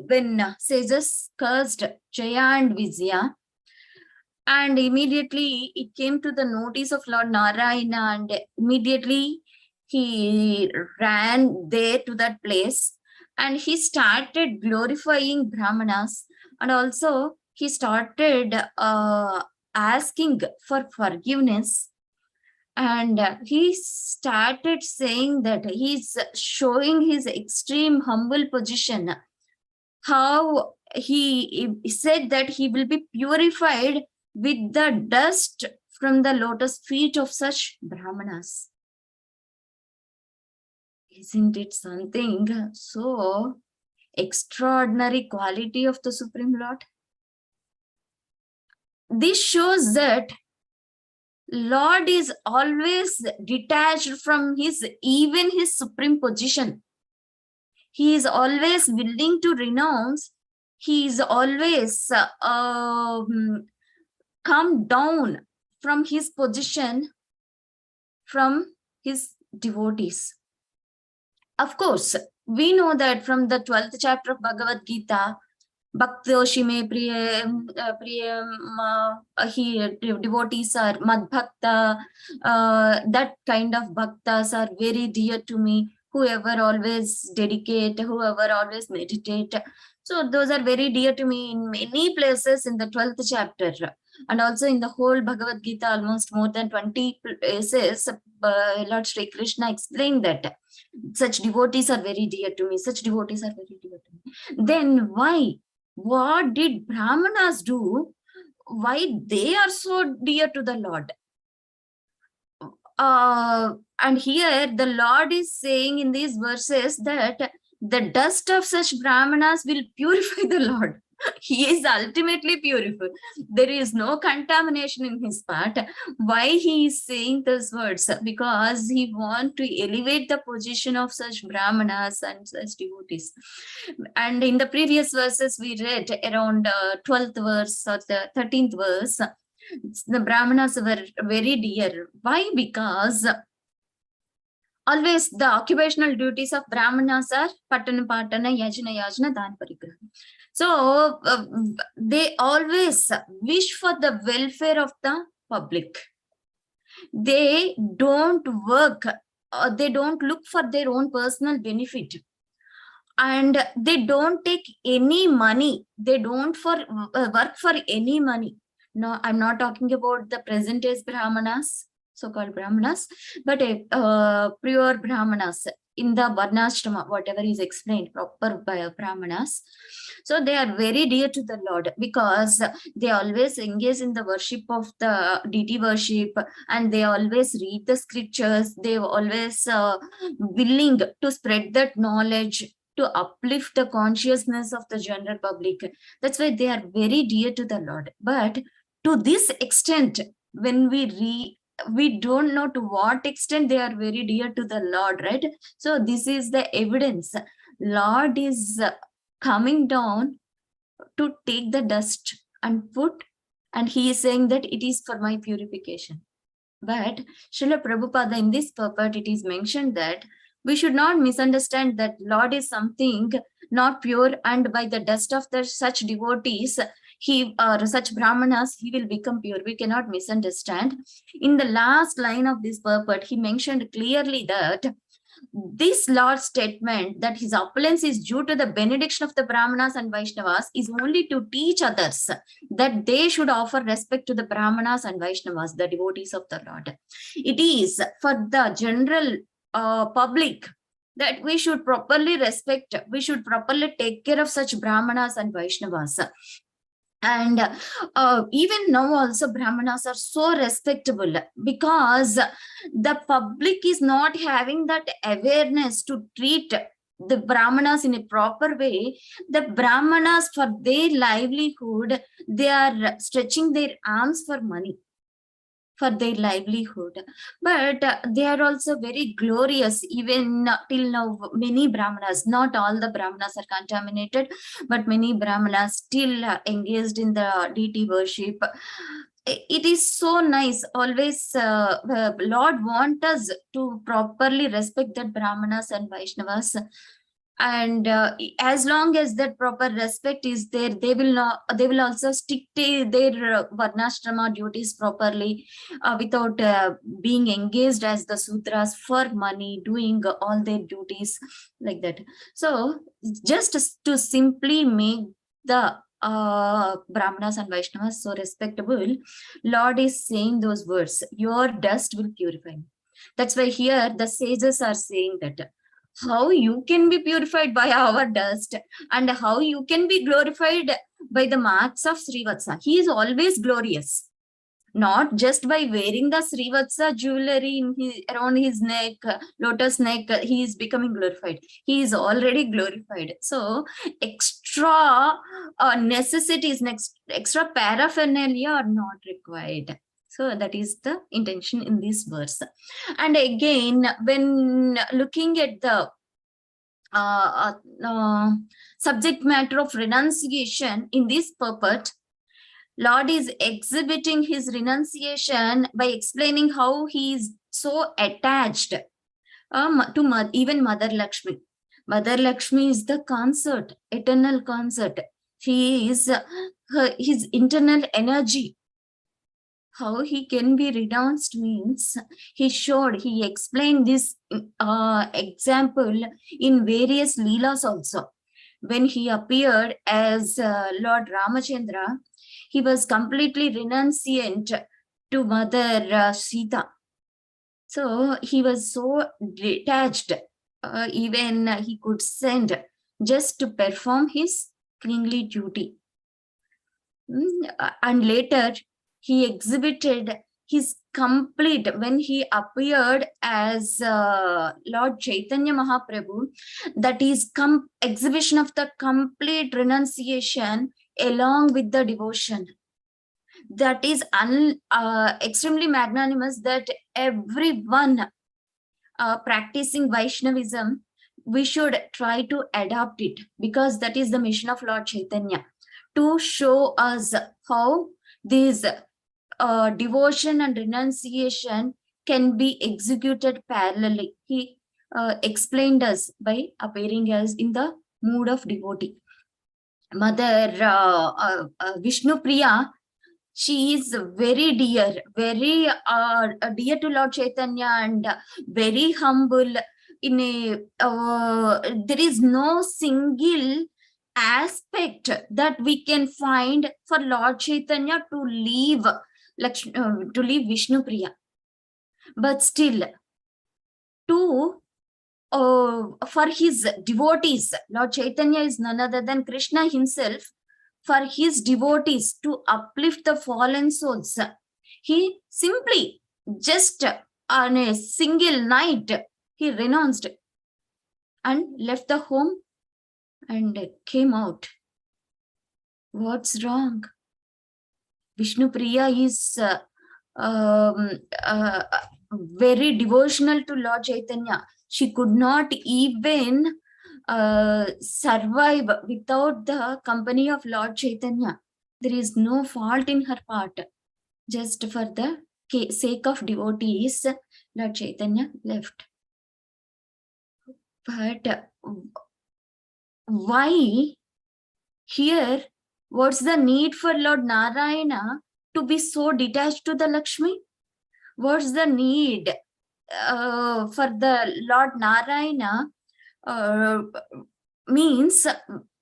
when sages cursed Jaya and Vijaya, and immediately it came to the notice of Lord Narayana, and immediately he ran there to that place, and he started glorifying Brahmanas, and also he started asking for forgiveness. And he started saying that he's showing his extreme humble position, how he said that he will be purified with the dust from the lotus feet of such Brahmanas. Isn't it something so extraordinary quality of the Supreme Lord? This shows that Lord is always detached from even his supreme position. He is always willing to renounce. He is always come down from his position from his devotees. Of course, we know that from the 12th chapter of Bhagavad Gita, Bhaktoshime Priyam, devotees are Madbhakta, that kind of bhaktas are very dear to me, whoever always dedicate, whoever always meditate. So those are very dear to me in many places in the 12th chapter. And also in the whole Bhagavad Gita, almost more than 20 places, Lord Sri Krishna explained that such devotees are very dear to me, such devotees are very dear to me. Then why? What did Brahmanas do? Why they are so dear to the Lord? And here the Lord is saying in these verses that the dust of such Brahmanas will purify the Lord. He is ultimately purified. There is no contamination in his part. Why he is saying those words? Because he wants to elevate the position of such Brahmanas and such devotees. And in the previous verses we read around 12th verse or the 13th verse, the Brahmanas were very dear. Why? Because always the occupational duties of Brahmanas are Patana Patana, Yajna Yajna, Dan Parigraha. So they always wish for the welfare of the public. They don't work, they don't look for their own personal benefit. And they don't take any money. They don't work for any money. No, I'm not talking about the present day Brahmanas, so-called Brahmanas, but pure Brahmanas in the Varnashrama, whatever is explained, proper by Brahmanas. So they are very dear to the Lord because they always engage in the worship of the deity worship, and they always read the scriptures. They always willing to spread that knowledge, to uplift the consciousness of the general public. That's why they are very dear to the Lord. But to this extent, when we don't know to what extent they are very dear to the Lord, right? So this is the evidence. Lord is coming down to take the dust and put, and he is saying that it is for my purification. But Srila Prabhupada, in this purport, it is mentioned that we should not misunderstand that Lord is something not pure, and by the dust of such devotees, such Brahmanas, he will become pure. We cannot misunderstand. In the last line of this purport, he mentioned clearly that this Lord's statement that his opulence is due to the benediction of the Brahmanas and Vaishnavas is only to teach others that they should offer respect to the Brahmanas and Vaishnavas, the devotees of the Lord. It is for the general public that we should properly respect, we should properly take care of such Brahmanas and Vaishnavas. And even now also Brahmanas are so respectable because the public is not having that awareness to treat the Brahmanas in a proper way. The Brahmanas, for their livelihood, they are stretching their arms for money, for their livelihood. But they are also very glorious. Even till now, many Brahmanas, not all the Brahmanas are contaminated, but many Brahmanas still engaged in the deity worship. It is so nice. Always Lord wants us to properly respect the Brahmanas and Vaishnavas. And as long as that proper respect is there, they will also stick to their varnashrama duties properly, without being engaged as the sudras for money, doing all their duties like that. So just to simply make the Brahmanas and Vaishnavas so respectable, Lord is saying those words, your dust will purify me. That's why here the sages are saying that how you can be purified by our dust, and how you can be glorified by the marks of Srivatsa. He is always glorious, not just by wearing the Srivatsa jewelry around his neck, lotus neck, he is becoming glorified. He is already glorified. So extra necessities, extra paraphernalia are not required. So that is the intention in this verse. And again, when looking at the subject matter of renunciation in this purport, Lord is exhibiting his renunciation by explaining how he is so attached to even Mother Lakshmi. Mother Lakshmi is the consort, eternal consort. She is his internal energy. How he can be renounced means he explained this example in various leelas also. When he appeared as Lord Ramachandra, he was completely renunciant to Mother Sita. So he was so detached, even he could send just to perform his kingly duty. And later, he exhibited his complete, when he appeared as Lord Chaitanya Mahaprabhu, that is exhibition of the complete renunciation along with the devotion. That is extremely magnanimous, that everyone practicing Vaishnavism, we should try to adopt it, because that is the mission of Lord Chaitanya, to show us how this devotion and renunciation can be executed parallelly. He explained us by appearing as in the mood of devotee. Mother Vishnu Priya, she is very dear to Lord Chaitanya, and very humble. In there is no single aspect that we can find for Lord Chaitanya to leave Vishnu Priya. But still, for his devotees, Lord Chaitanya is none other than Krishna himself. For his devotees, to uplift the fallen souls, he simply, just on a single night, he renounced and left the home and came out. What's wrong? Vishnu Priya is very devotional to Lord Chaitanya. She could not even survive without the company of Lord Chaitanya. There is no fault in her part. Just for the sake of devotees, Lord Chaitanya left. But why here? What's the need for Lord Narayana to be so detached to the Lakshmi? What's the need for the Lord Narayana? Means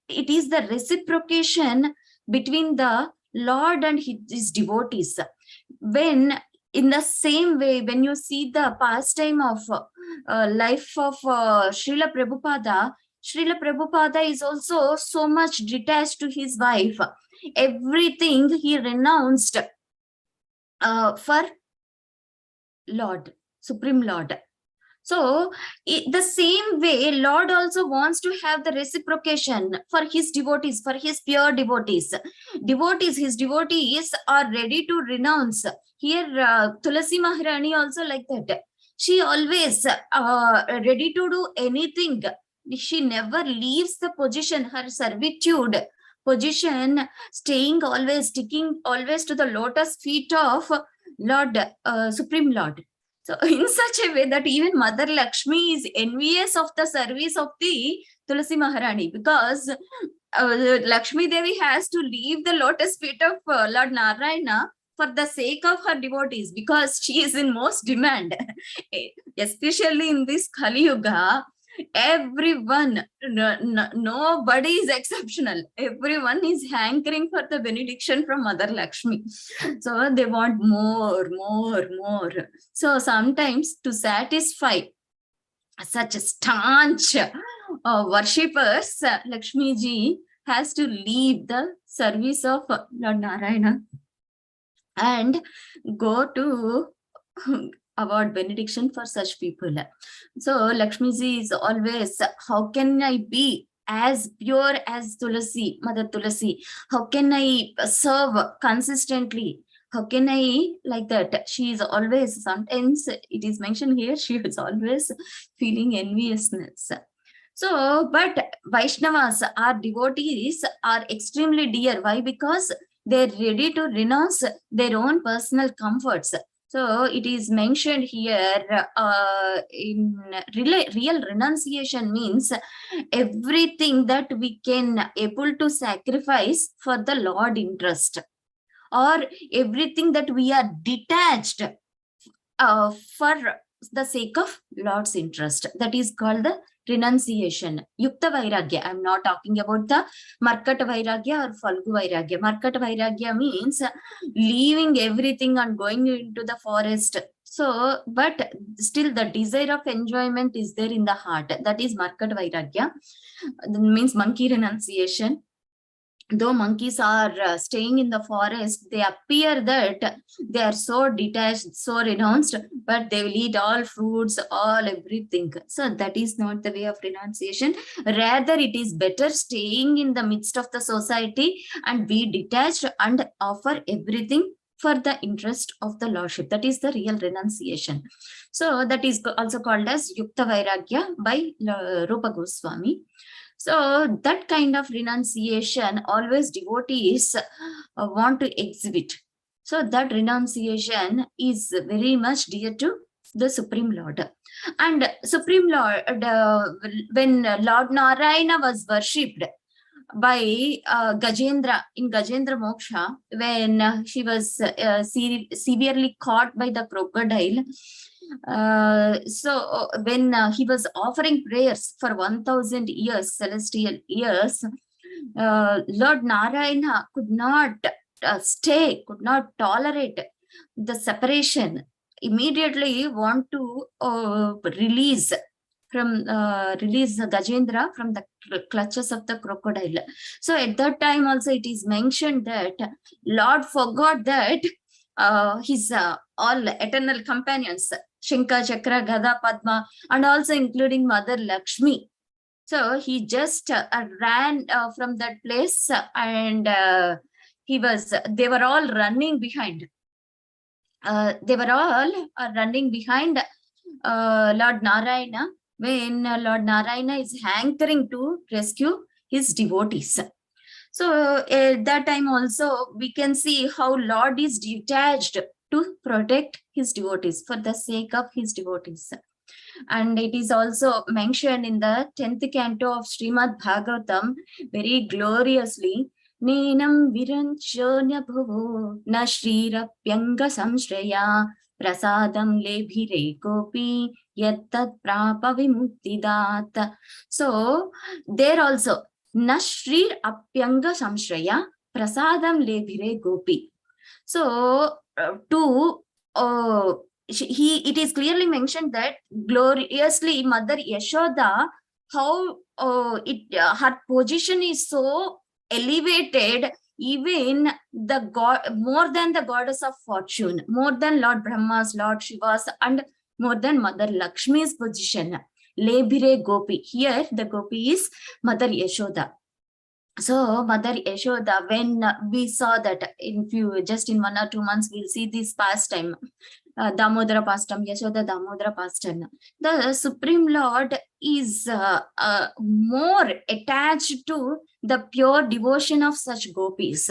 it is the reciprocation between the Lord and his devotees. When in the same way, when you see the pastime of life of Srila Prabhupada is also so much detached to his wife. Everything he renounced for Lord, Supreme Lord. So the same way, Lord also wants to have the reciprocation for his devotees, for his pure devotees. His devotees are ready to renounce. Here, Tulasi Maharani also like that. She always ready to do anything. She never leaves the position, her servitude position, staying always, sticking always to the lotus feet of Lord, Supreme Lord. So in such a way that even Mother Lakshmi is envious of the service of the Tulasi Maharani, because Lakshmi Devi has to leave the lotus feet of Lord Narayana for the sake of her devotees, because she is in most demand. Especially in this Kali Yuga, everyone, nobody is exceptional. Everyone is hankering for the benediction from Mother Lakshmi. So they want more, more, more. So sometimes to satisfy such staunch worshippers, Lakshmi ji has to leave the service of Lord Narayana and go to award benediction for such people. So Lakshmi ji is always, how can I be as pure as Tulasi, Mother Tulasi? How can I serve consistently? How can I, like that? She is always, sometimes it is mentioned here, she is always feeling enviousness. So, but Vaishnavas, our devotees, are extremely dear. Why? Because they're ready to renounce their own personal comforts. So it is mentioned here in real renunciation means everything that we can able to sacrifice for the Lord interest, or everything that we are detached for the sake of Lord's interest. That is called the renunciation. Yukta Vairagya. I'm not talking about the Markata Vairagya or Falgu Vairagya. Markata Vairagya means leaving everything and going into the forest. So, but still the desire of enjoyment is there in the heart. That is Markata Vairagya. That means monkey renunciation. Though monkeys are staying in the forest, they appear that they are so detached, so renounced, but they will eat all fruits, all everything. So that is not the way of renunciation. Rather, it is better staying in the midst of the society and be detached and offer everything for the interest of the Lordship. That is the real renunciation. So that is also called as Yukta Vairagya by Rupa Goswami. So that kind of renunciation always devotees want to exhibit. So that renunciation is very much dear to the Supreme Lord. And Supreme Lord, when Lord Narayana was worshipped by Gajendra in Gajendra Moksha, when she was severely caught by the crocodile, so when he was offering prayers for 1000 years, celestial years, Lord Narayana could not could not tolerate the separation. Immediately want to release Gajendra from the clutches of the crocodile. So at that time also it is mentioned that Lord forgot that his all eternal companions, Shankha, Chakra, Gada, Padma, and also including Mother Lakshmi. So he just ran from that place, and they were all running behind. They were all running behind Lord Narayana, when Lord Narayana is hankering to rescue his devotees. So at that time also we can see how Lord is detached to protect his devotees for the sake of his devotees. And it is also mentioned in the 10th canto of Srimad Bhagavatam very gloriously. Nenam viranchonya bhavo na shrirapyanga samshraya prasadam lebhire gopi yattat prapa vimuktidat. So there also Nashrir Apyanga Samshraya Prasadam Lebhire Gopi. So it is clearly mentioned that gloriously Mother Yashoda, how her position is so elevated, even the god, more than the goddess of fortune, more than Lord Brahma's, Lord Shiva's, and more than Mother Lakshmi's position. Lebhire Gopi. Here the Gopi is Mother Yashoda. So Mother Yashoda, when we saw that in 1 or 2 months, we'll see this pastime, Damodara pastime, Yashoda Damodara pastime. The Supreme Lord is more attached to the pure devotion of such gopis.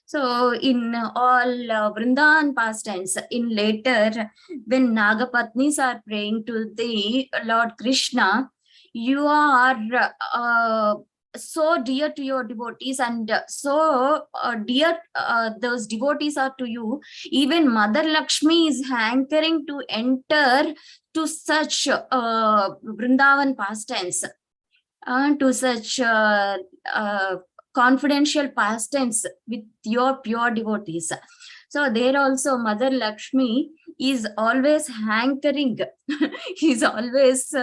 So in all Vrindavan pastimes, in later, when Nagapatnis are praying to the Lord Krishna, you are so dear to your devotees, and so dear those devotees are to you. Even Mother Lakshmi is hankering to enter to such Vrindavan pastimes, to such confidential pastimes with your pure devotees. So there also Mother Lakshmi is always hankering, is always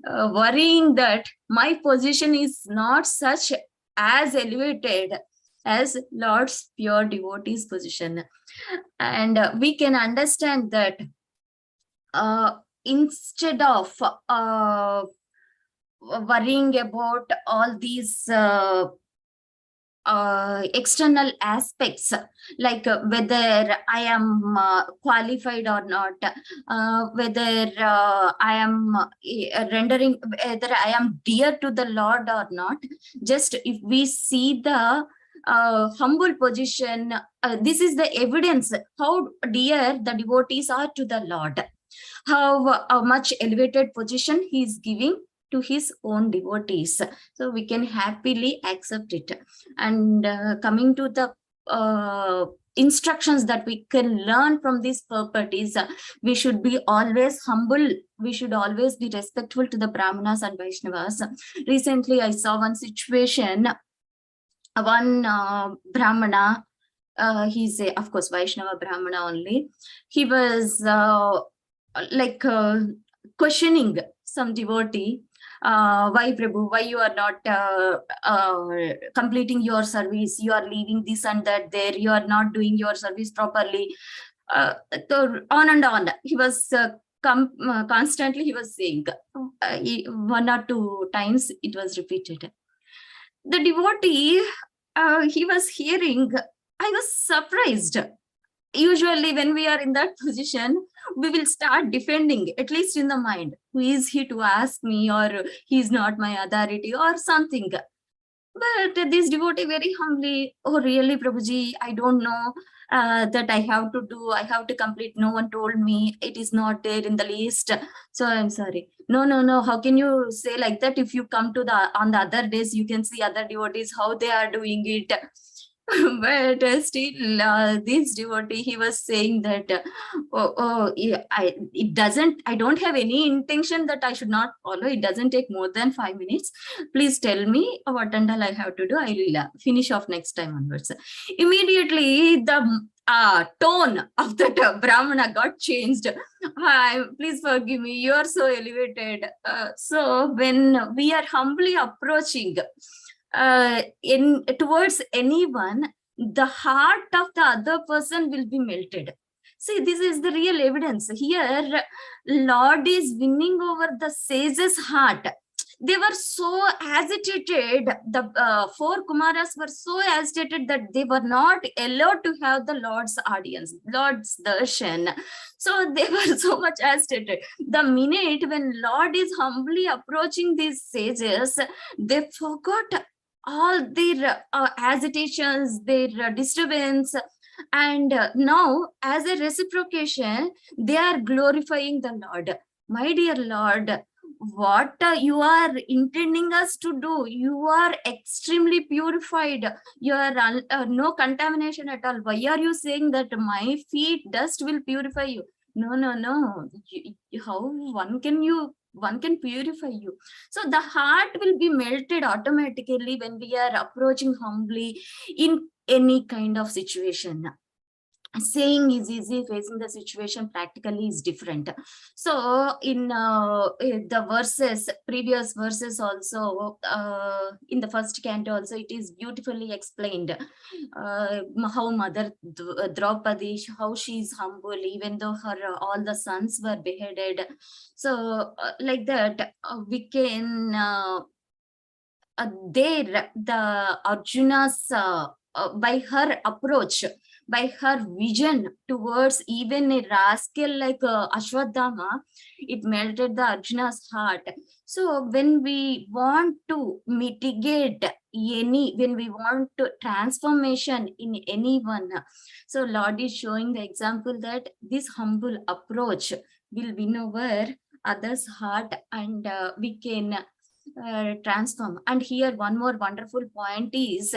worrying that my position is not such as elevated as Lord's pure devotee's position. And we can understand that instead of worrying about all these external aspects, like whether I am qualified or not, whether I am rendering, whether I am dear to the Lord or not. Just if we see the humble position, this is the evidence how dear the devotees are to the Lord, how much elevated position he is giving to his own devotees. So we can happily accept it. And coming to the instructions that we can learn from these properties, we should be always humble. We should always be respectful to the Brahmanas and Vaishnavas. Recently, I saw one situation. One Brahmana, he's a, of course, Vaishnava Brahmana only. He was questioning some devotee, why Prabhu, why you are not completing your service, you are leaving this and that there, you are not doing your service properly. So on and on. He was constantly, he was saying, 1 or 2 times it was repeated. The devotee, he was hearing, I was surprised. Usually when we are in that position, we will start defending, at least in the mind, who is he to ask me, or he is not my authority or something. But this devotee very humbly, oh really Prabhuji, I don't know that I have to complete, no one told me, it is not there in the list, so I'm sorry. No, how can you say like that? If you come to on the other days, you can see other devotees how they are doing it. But still, this devotee, he was saying that, I don't have any intention that I should not follow. It doesn't take more than 5 minutes. Please tell me what and all I have to do. I will finish off next time onwards. Immediately, the tone of that Brahmana got changed. Please forgive me. You are so elevated. So when we are humbly approaching towards anyone, the heart of the other person will be melted. See, this is the real evidence. Here, Lord is winning over the sage's heart. They were so agitated. The 4 Kumaras were so agitated that they were not allowed to have the Lord's audience, Lord's darshan. So they were so much agitated. The minute when Lord is humbly approaching these sages, they forgot all their agitations, their disturbance, and now as a reciprocation, they are glorifying the Lord. My dear Lord, what you are intending us to do, you are extremely purified, you are no contamination at all. Why are you saying that my feet dust will purify you? No. How one can purify you? So the heart will be melted automatically when we are approaching humbly in any kind of situation. Saying is easy, facing the situation practically is different. So in the verses, previous verses also, in the first canto also, it is beautifully explained how Mother Draupadi, how she is humble even though her all the sons were beheaded. So like that, we can there the Arjuna's by her approach, by her vision towards even a rascal like Ashwadhama, it melted the Arjuna's heart. So when we want to mitigate when we want to transformation in anyone. So Lord is showing the example that this humble approach will win over others' heart, and we can transform. And here one more wonderful point is,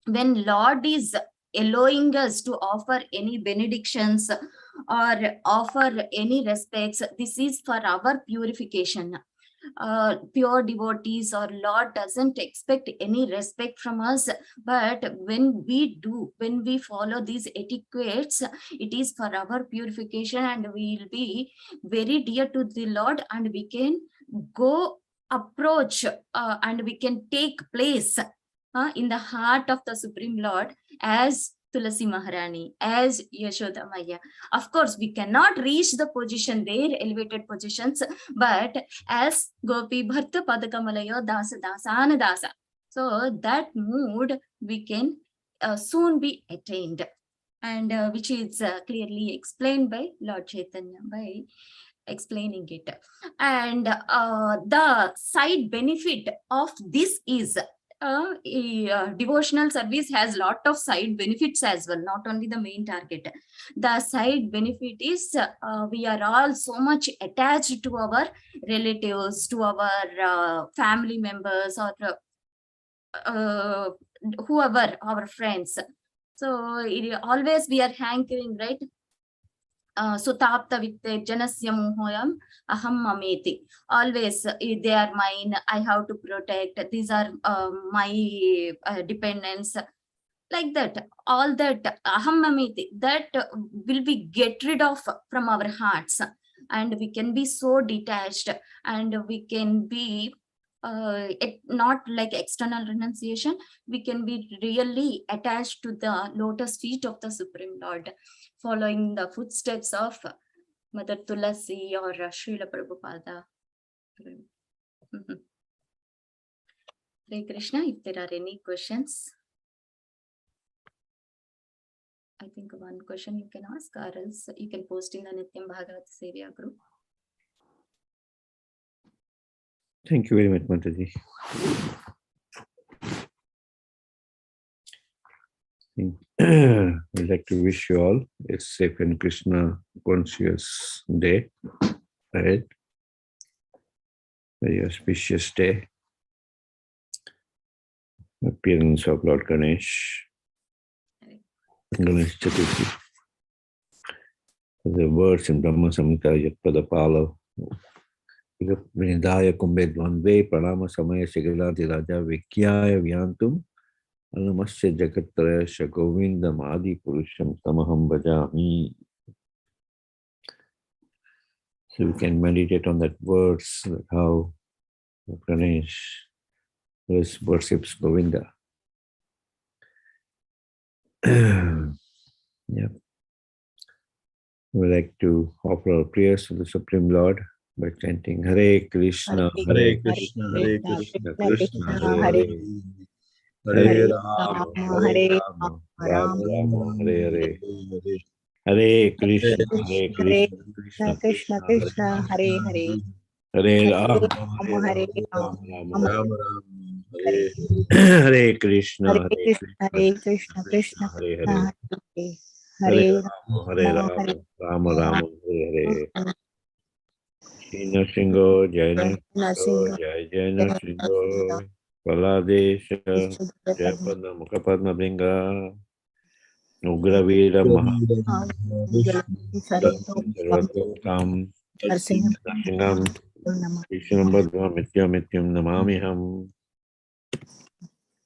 when Lord is allowing us to offer any benedictions or offer any respects, this is for our purification. Pure devotees or Lord doesn't expect any respect from us, but when we follow these etiquettes, it is for our purification, and we will be very dear to the Lord, and we can go approach and we can take place in the heart of the Supreme Lord as Tulasi Maharani, as Yashoda Maya. Of course, we cannot reach the position, their elevated positions, but as Gopi Bharta Padakamalayo Dasa Dasana Dasa. So that mood we can soon be attained, and which is clearly explained by Lord Chaitanya by explaining it. And the side benefit of this is devotional service has lot of side benefits as well, not only the main target. The side benefit is we are all so much attached to our relatives, to our family members, or whoever, our friends. So always we are hankering, right? Sutapta vitte janasya mohoyam aham mameti. Always they are mine, I have to protect, these are my dependents, like that. All that aham mameti, that will be get rid of from our hearts, and we can be so detached, and we can be not like external renunciation, we can be really attached to the lotus feet of the Supreme Lord, following the footsteps of Mother Tulasi or Srila Prabhupada. Hare Krishna. If there are any questions, I think one question you can ask, or else you can post in the Nityam Bhagavat Sevya group. Thank you very much, Mataji. I'd like to wish you all a safe and Krishna conscious day ahead. Very auspicious day. Appearance of Lord Ganesh. Ganesh Chaturthi. The words in Brahma Samhita Yatpadapala. Vinidaya Kumbedvanve Pranama Samaya Sigalati Raja Vikyaya Vyantum Anamasya Jagatraya Shagovindam Adi Purusham Tamaham Bhajami. So we can meditate on that words, like how Ganesh worships Govinda. Yeah. We would like to offer our prayers to the Supreme Lord by chanting Hare Krishna, Hare Krishna, Hare Krishna, Krishna Hare Hare, Hare Rama, Hare Rama, Rama Rama, Hare Hare, Hare Krishna, Hare Krishna, Krishna Krishna, Hare Hare, Hare Rama, Hare Rama, Rama Rama, Hare Krishna, Hare Krishna, Krishna Hare Hare, Hare Rama, Rama Rama, Hare Hare. Shina Shingo, Jaina Shingo, Jaina Shingo, Paladesha, Jayapadna, Mukapadna Bringa, Ugravira Maha, Sarvatokam, Singam, Vishnam Bhagwan, Mityam Mityam Namamiham.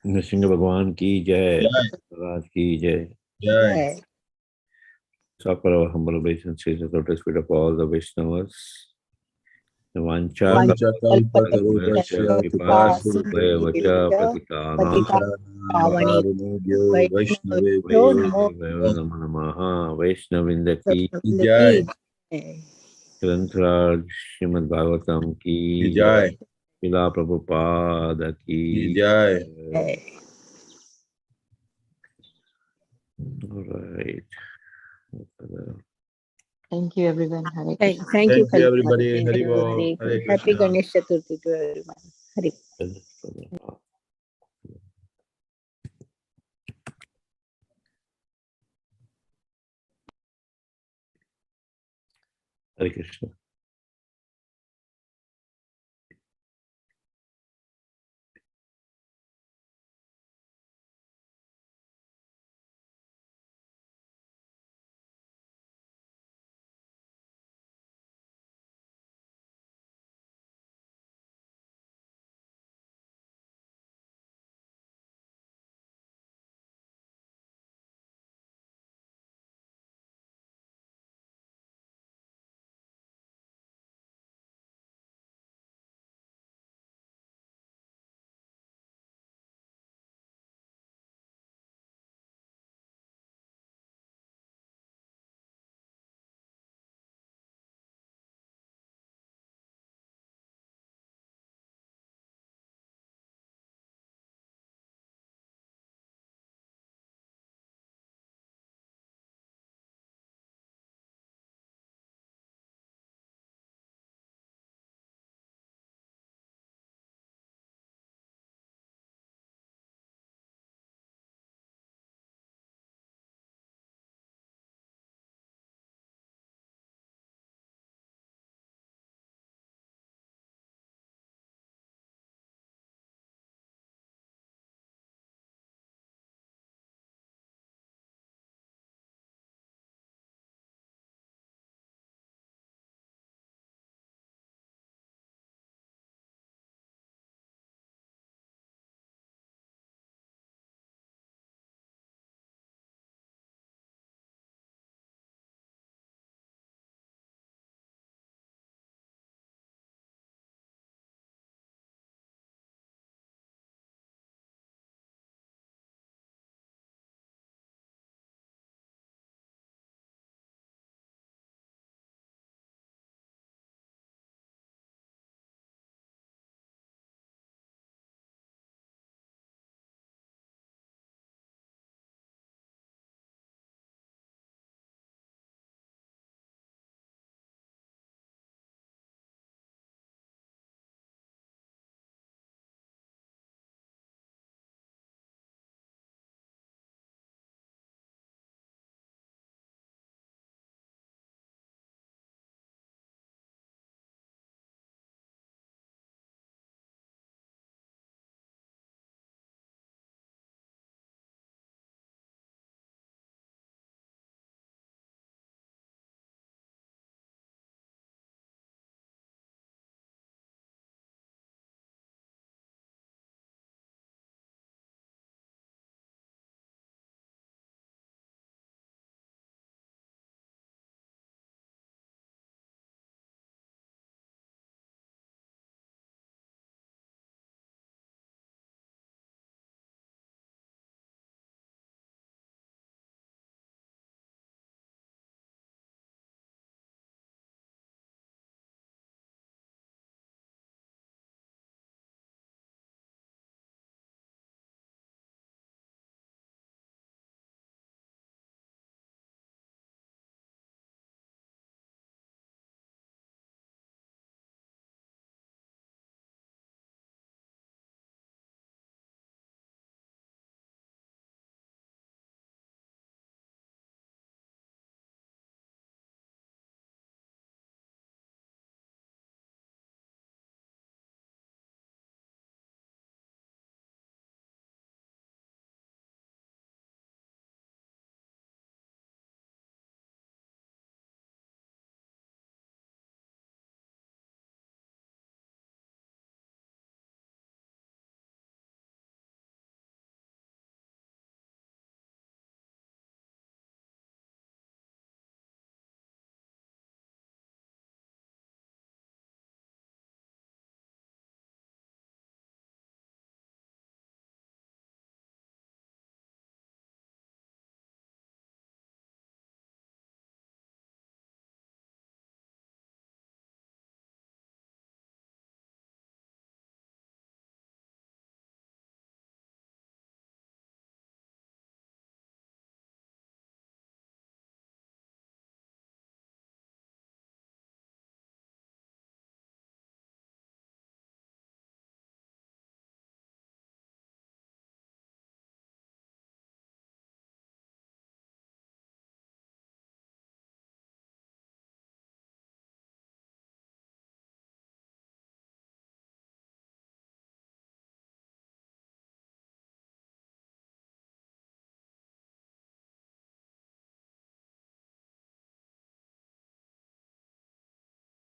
Nrsimha Bhagwan ki Jai, Maharaj ki Jai. So offer our humble obeisances to the lotus feet of all the Vaishnavas. Vancha kalpatarudasya vacha patitanam Vaishnavyo namaha Vaishnavinda ki Jai. Grantaraj Srimad Bhagavatam ki Jai. Srila Prabhupada ki Jai. All right. Thank you, everyone. Hare Krishna. Thank you, everybody. Hare Hari Bol. Hare Hare Krishna. Happy Krishna. Ganesh Chaturthi to everyone. Hare. Hare Krishna.